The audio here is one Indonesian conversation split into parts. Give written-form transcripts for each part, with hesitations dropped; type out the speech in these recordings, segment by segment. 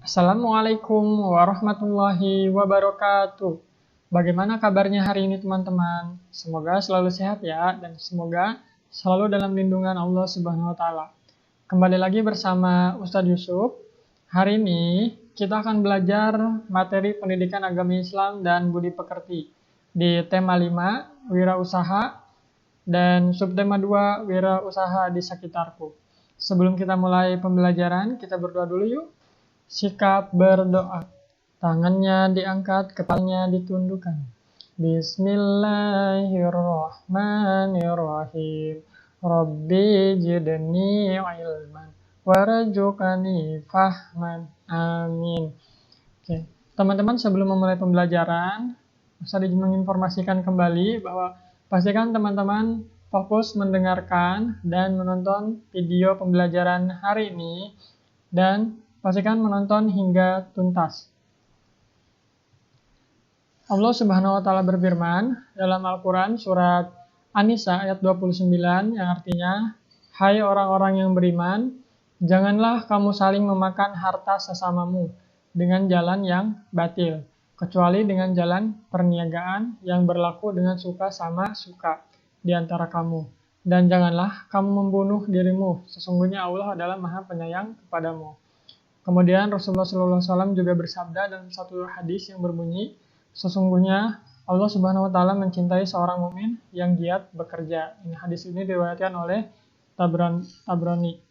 Assalamualaikum warahmatullahi wabarakatuh. Bagaimana kabarnya hari ini teman-teman? Semoga selalu sehat ya, dan semoga selalu dalam lindungan Allah Subhanahu wa Ta'ala. Kembali lagi bersama Ustadz Yusuf. Hari ini kita akan belajar materi pendidikan agama Islam dan budi pekerti di tema 5, wirausaha, dan subtema 2, wirausaha di sekitarku. Sebelum kita mulai pembelajaran, kita berdoa dulu yuk. Sikap berdoa. Tangannya diangkat, kepalanya ditundukkan. Bismillahirrahmanirrahim. Rabbi jidni ilman warzuqni fahman. Amin. Oke. Teman-teman, sebelum memulai pembelajaran, saya menginformasikan kembali bahwa pastikan teman-teman fokus mendengarkan dan menonton video pembelajaran hari ini, dan pastikan menonton hingga tuntas. Allah Subhanahu wa Ta'ala berfirman dalam Al-Quran surat An-Nisa ayat 29 yang artinya, hai orang-orang yang beriman, janganlah kamu saling memakan harta sesamamu dengan jalan yang batil, kecuali dengan jalan perniagaan yang berlaku dengan suka sama suka di antara kamu. Dan janganlah kamu membunuh dirimu, sesungguhnya Allah adalah Maha Penyayang kepadamu. Kemudian Rasulullah SAW juga bersabda dalam satu hadis yang berbunyi, sesungguhnya Allah Subhanahu wa Ta'ala mencintai seorang mukmin yang giat bekerja. Hadis ini diriwayatkan oleh Tabrani.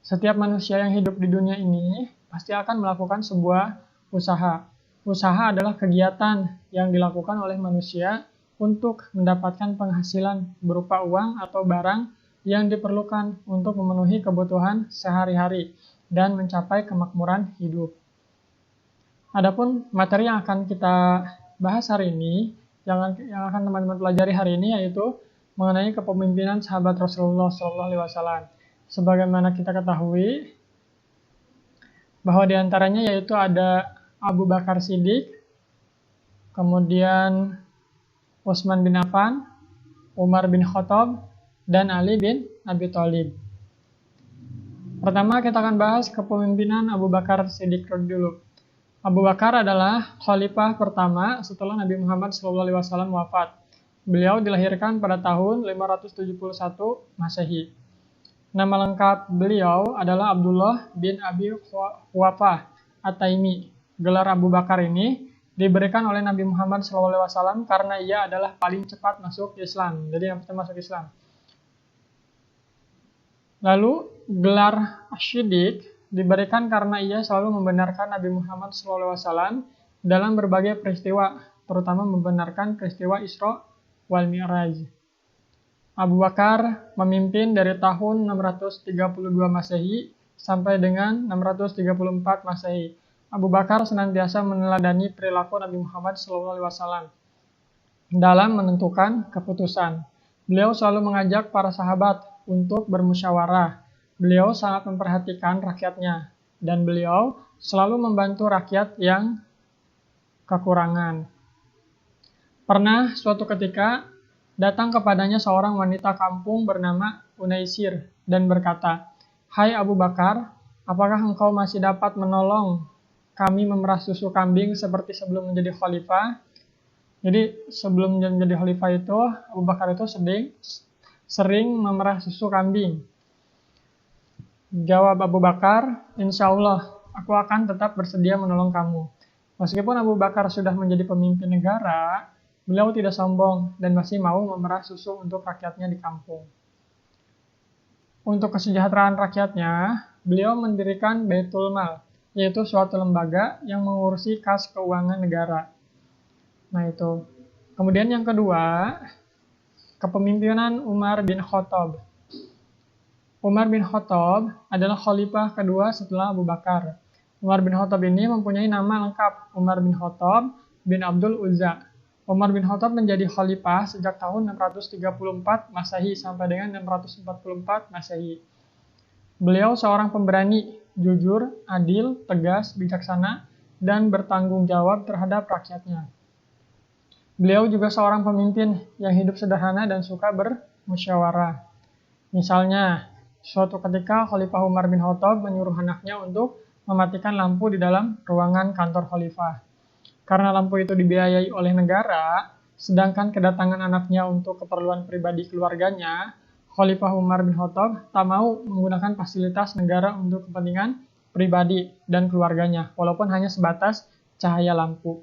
Setiap manusia yang hidup di dunia ini pasti akan melakukan sebuah usaha. Usaha adalah kegiatan yang dilakukan oleh manusia untuk mendapatkan penghasilan berupa uang atau barang yang diperlukan untuk memenuhi kebutuhan sehari-hari dan mencapai kemakmuran hidup. Adapun materi yang akan kita bahas hari ini, yang akan teman-teman pelajari hari ini, yaitu mengenai kepemimpinan sahabat Rasulullah SAW. Sebagaimana kita ketahui, bahwa diantaranya yaitu ada Abu Bakar Siddiq, kemudian Utsman bin Affan, Umar bin Khattab, dan Ali bin Abi Thalib. Pertama kita akan bahas kepemimpinan Abu Bakar Siddiq dulu. Abu Bakar adalah khalifah pertama setelah Nabi Muhammad SAW wafat. Beliau dilahirkan pada tahun 571 Masehi. Nama lengkap beliau adalah Abdullah bin Abi Quhafah At-Taimi. Gelar Abu Bakar ini diberikan oleh Nabi Muhammad SAW karena ia adalah paling cepat masuk Islam. Jadi yang pertama masuk Islam. Lalu, gelar Asy-Syiddiq diberikan karena ia selalu membenarkan Nabi Muhammad SAW dalam berbagai peristiwa, terutama membenarkan peristiwa Isra wal Mi'raj. Abu Bakar memimpin dari tahun 632 Masehi sampai dengan 634 Masehi. Abu Bakar senantiasa meneladani perilaku Nabi Muhammad SAW dalam menentukan keputusan. Beliau selalu mengajak para sahabat untuk bermusyawarah. Beliau sangat memperhatikan rakyatnya, dan beliau selalu membantu rakyat yang kekurangan. Pernah suatu ketika datang kepadanya seorang wanita kampung bernama Unaisir dan berkata, hai Abu Bakar, apakah engkau masih dapat menolong kami memerah susu kambing seperti sebelum menjadi khalifah? Jadi sebelum menjadi khalifah itu, Abu Bakar itu sering memerah susu kambing. Jawab Abu Bakar, insya Allah aku akan tetap bersedia menolong kamu. Meskipun Abu Bakar sudah menjadi pemimpin negara, beliau tidak sombong dan masih mau memerah susu untuk rakyatnya di kampung. Untuk kesejahteraan rakyatnya, beliau mendirikan Baitul Mal, yaitu suatu lembaga yang mengurusi kas keuangan negara. Nah itu. Kemudian yang kedua, kepemimpinan Umar bin Khattab. Umar bin Khattab adalah khalifah kedua setelah Abu Bakar. Umar bin Khattab ini mempunyai nama lengkap Umar bin Khattab bin Abdul Uzza. Umar bin Khattab menjadi khalifah sejak tahun 634 Masehi sampai dengan 644 Masehi. Beliau seorang pemberani, jujur, adil, tegas, bijaksana, dan bertanggung jawab terhadap rakyatnya. Beliau juga seorang pemimpin yang hidup sederhana dan suka bermusyawarah. Misalnya, suatu ketika Khalifah Umar bin Khattab menyuruh anaknya untuk mematikan lampu di dalam ruangan kantor khalifah. Karena lampu itu dibiayai oleh negara, sedangkan kedatangan anaknya untuk keperluan pribadi keluarganya, Khalifah Umar bin Khattab tak mau menggunakan fasilitas negara untuk kepentingan pribadi dan keluarganya, walaupun hanya sebatas cahaya lampu.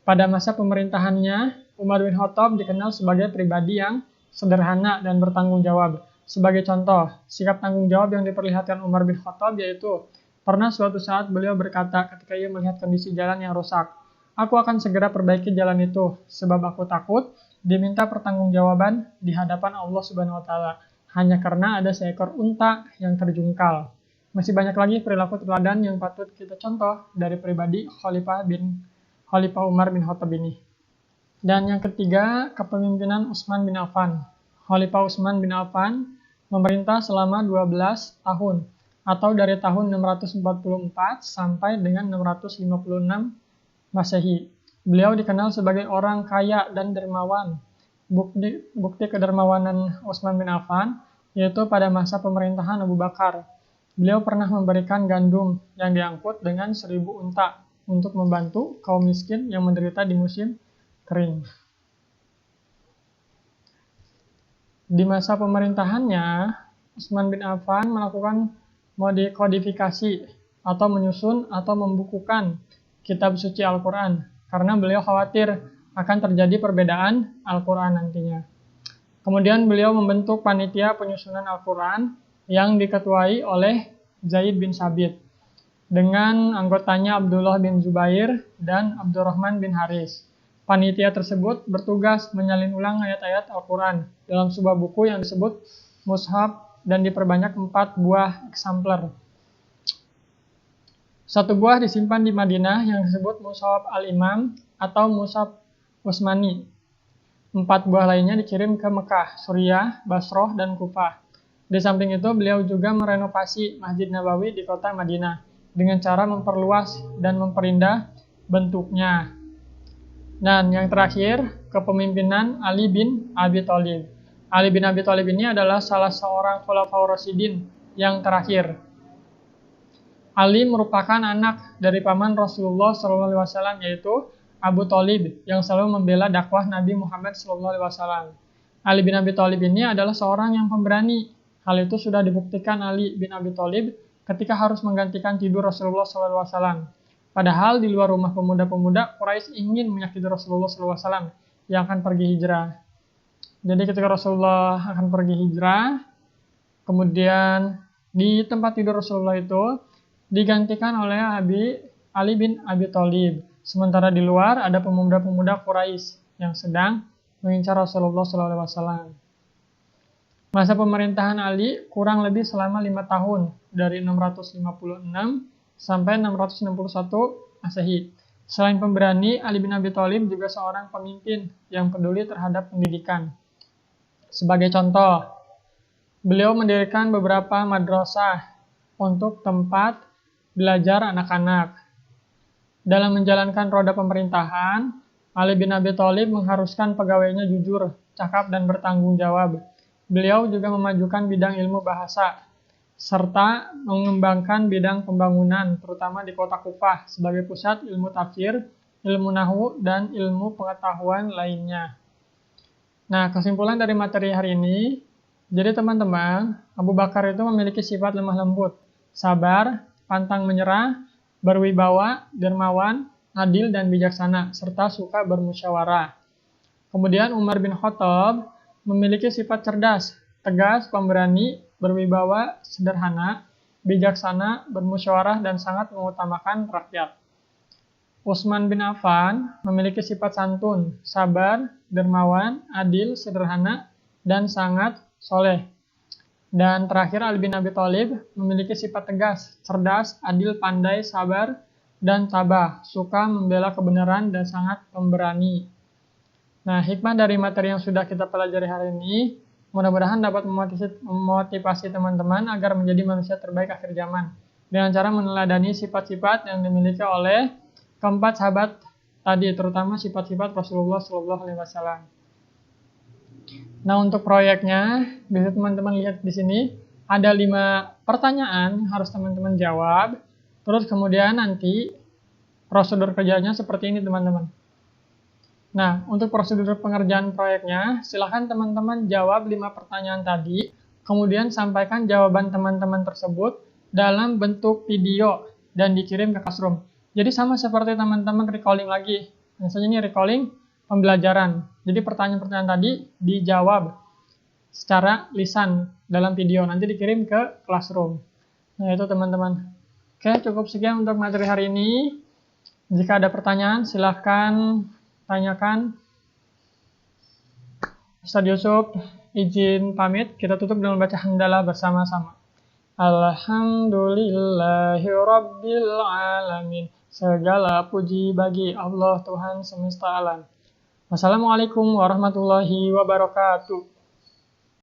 Pada masa pemerintahannya, Umar bin Khattab dikenal sebagai pribadi yang sederhana dan bertanggung jawab. Sebagai contoh, sikap tanggung jawab yang diperlihatkan Umar bin Khattab yaitu pernah suatu saat beliau berkata ketika ia melihat kondisi jalan yang rusak, "Aku akan segera perbaiki jalan itu, sebab aku takut diminta pertanggungjawaban di hadapan Allah Subhanahu wa Ta'ala, hanya karena ada seekor unta yang terjungkal." Masih banyak lagi perilaku teladan yang patut kita contoh dari pribadi Khalifah Umar bin Khattab ini. Dan yang ketiga, kepemimpinan Utsman bin Affan. Khalifah Utsman bin Affan memerintah selama 12 tahun, atau dari tahun 644 sampai dengan 656 Masehi. Beliau dikenal sebagai orang kaya dan dermawan. Bukti kedermawanan Utsman bin Affan yaitu pada masa pemerintahan Abu Bakar. Beliau pernah memberikan gandum yang diangkut dengan 1000 unta untuk membantu kaum miskin yang menderita di musim kering. Di masa pemerintahannya, Utsman bin Affan melakukan modifikasi atau menyusun atau membukukan kitab suci Al-Quran karena beliau khawatir akan terjadi perbedaan Al-Quran nantinya. Kemudian beliau membentuk panitia penyusunan Al-Quran yang diketuai oleh Zaid bin Sabit dengan anggotanya Abdullah bin Zubair dan Abdurrahman bin Haris. Panitia tersebut bertugas menyalin ulang ayat-ayat Al-Quran dalam sebuah buku yang disebut Mushaf dan diperbanyak 4 buah eksemplar. 1 buah disimpan di Madinah yang disebut Mushaf Al-Imam atau Mushaf Utsmani. 4 buah lainnya dikirim ke Mekah, Suriah, Basrah, dan Kufah. Di samping itu, beliau juga merenovasi Masjid Nabawi di kota Madinah dengan cara memperluas dan memperindah bentuknya. Dan yang terakhir, kepemimpinan Ali bin Abi Thalib. Ali bin Abi Thalib ini adalah salah seorang Khulafaur Rasyidin yang terakhir. Ali merupakan anak dari paman Rasulullah SAW yaitu Abu Thalib yang selalu membela dakwah Nabi Muhammad SAW. Ali bin Abi Thalib ini adalah seorang yang pemberani. Hal itu sudah dibuktikan Ali bin Abi Thalib ketika harus menggantikan tidur Rasulullah SAW. Padahal di luar rumah pemuda-pemuda Quraisy ingin menyakiti Rasulullah SAW yang akan pergi hijrah. Jadi ketika Rasulullah akan pergi hijrah, kemudian di tempat tidur Rasulullah itu digantikan oleh Ali bin Abi Thalib. Sementara di luar ada pemuda-pemuda Quraisy yang sedang mengincar Rasulullah SAW. Masa pemerintahan Ali kurang lebih selama 5 tahun, dari 656 sampai 661 Masehi. Selain pemberani, Ali bin Abi Thalib juga seorang pemimpin yang peduli terhadap pendidikan. Sebagai contoh, beliau mendirikan beberapa madrasah untuk tempat belajar anak-anak. Dalam menjalankan roda pemerintahan, Ali bin Abi Thalib mengharuskan pegawainya jujur, cakap, dan bertanggung jawab. Beliau juga memajukan bidang ilmu bahasa, serta mengembangkan bidang pembangunan, terutama di kota Kufah, sebagai pusat ilmu tafsir, ilmu nahwu, dan ilmu pengetahuan lainnya. Nah, kesimpulan dari materi hari ini, jadi teman-teman, Abu Bakar itu memiliki sifat lemah lembut, sabar, pantang menyerah, berwibawa, dermawan, adil, dan bijaksana, serta suka bermusyawarah. Kemudian Umar bin Khattab memiliki sifat cerdas, tegas, pemberani, berwibawa, sederhana, bijaksana, bermusyawarah, dan sangat mengutamakan rakyat. Utsman bin Affan memiliki sifat santun, sabar, dermawan, adil, sederhana, dan sangat soleh. Dan terakhir Ali bin Abi Thalib memiliki sifat tegas, cerdas, adil, pandai, sabar, dan tabah, suka membela kebenaran, dan sangat pemberani. Nah, hikmah dari materi yang sudah kita pelajari hari ini, mudah-mudahan dapat memotivasi teman-teman agar menjadi manusia terbaik akhir zaman, dengan cara meneladani sifat-sifat yang dimiliki oleh keempat sahabat tadi, terutama sifat-sifat Rasulullah SAW. Nah, untuk proyeknya, bisa teman-teman lihat di sini, ada 5 pertanyaan yang harus teman-teman jawab. Terus kemudian nanti prosedur kerjanya seperti ini teman-teman. Nah, untuk prosedur pengerjaan proyeknya, silahkan teman-teman jawab 5 pertanyaan tadi, kemudian sampaikan jawaban teman-teman tersebut dalam bentuk video dan dikirim ke Classroom. Jadi sama seperti teman-teman recalling lagi. Misalnya ini recalling pembelajaran. Jadi pertanyaan-pertanyaan tadi dijawab secara lisan dalam video, nanti dikirim ke Classroom. Nah, itu teman-teman. Oke, cukup sekian untuk materi hari ini. Jika ada pertanyaan, silahkan tanyakan. Ustadz Yusuf izin pamit. Kita tutup dengan baca hamdalah bersama-sama. Alhamdulillahirabbil alamin. Segala puji bagi Allah Tuhan semesta alam. Wassalamualaikum warahmatullahi wabarakatuh.